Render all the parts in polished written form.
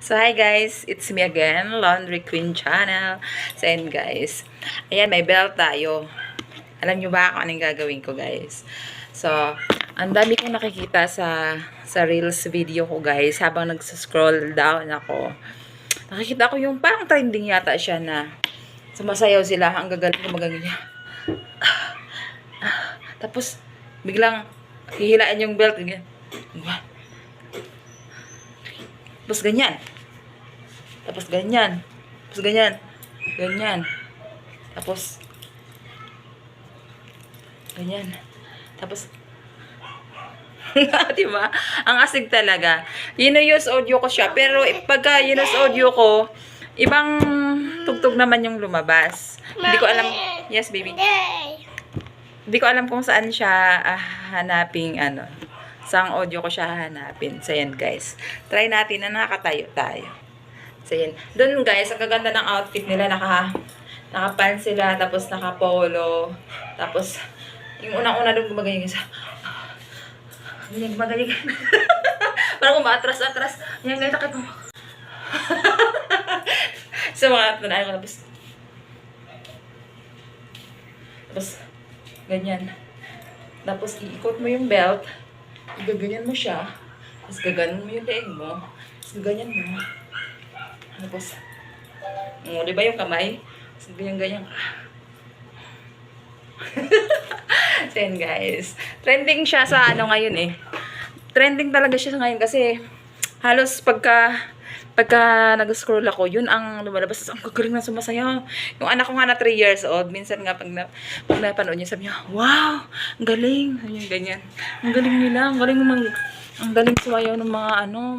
So, hi guys, it's me again, Laundry Queen Channel. So, ayan guys, ayan, may belt tayo. Alam nyo ba kung anong gagawin ko guys? So, ang dami kong nakikita sa Reels video ko guys, habang nagsascroll down ako. Nakikita ko yung parang trending yata siya na sumasayaw sila, ang gagaling ko magaganyan. Tapos, biglang hihilain yung belt, ganyan. Tapos ganyan. Tapos ganyan. Tapos ganyan. Ganyan. Tapos ganyan. Tapos diba? Ang asig talaga. Use audio ko siya. Pero pagka use audio ko, ibang tugtog naman yung lumabas. Hindi ko alam. Yes, baby. Hindi ko alam kung saan siya hanaping saang audio ko siya hahanapin. So, yan guys. Try natin na nakatayo tayo. So, yan. Doon guys, ang gaganda ng outfit nila. Naka-pants sila, tapos naka-polo. Tapos, yung unang-una doon gumagaling isa. Ganyan, gumagaling. Parang umatras-atras. Yan, ganyan, takit mo. So, mga tunaan ko. Tapos, ganyan. Tapos, iikot mo yung belt. Gaganyan mo siya. Tapos gaganon mo yung leeg mo. Tapos gaganyan mo. Tapos, di ba yung kamay? Tapos ganyan-ganyan ka. So, yun guys. Trending siya sa ngayon eh. Trending talaga siya sa ngayon kasi halos pagka nag-scroll ako, yun ang lumalabas. Ang gagaling na sumasayaw. Yung anak ko nga na 3 years old, minsan nga pag napanood niya, sabi niya, wow, ang galing. Ganyan. Ang galing nila, ang galing sumayaw ng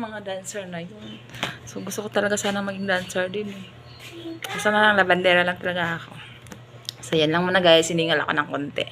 mga dancer na yun. So, gusto ko talaga sana maging dancer din eh. Sana lang, labandera lang talaga ako. So, yan lang muna guys, siningal ako ng konti.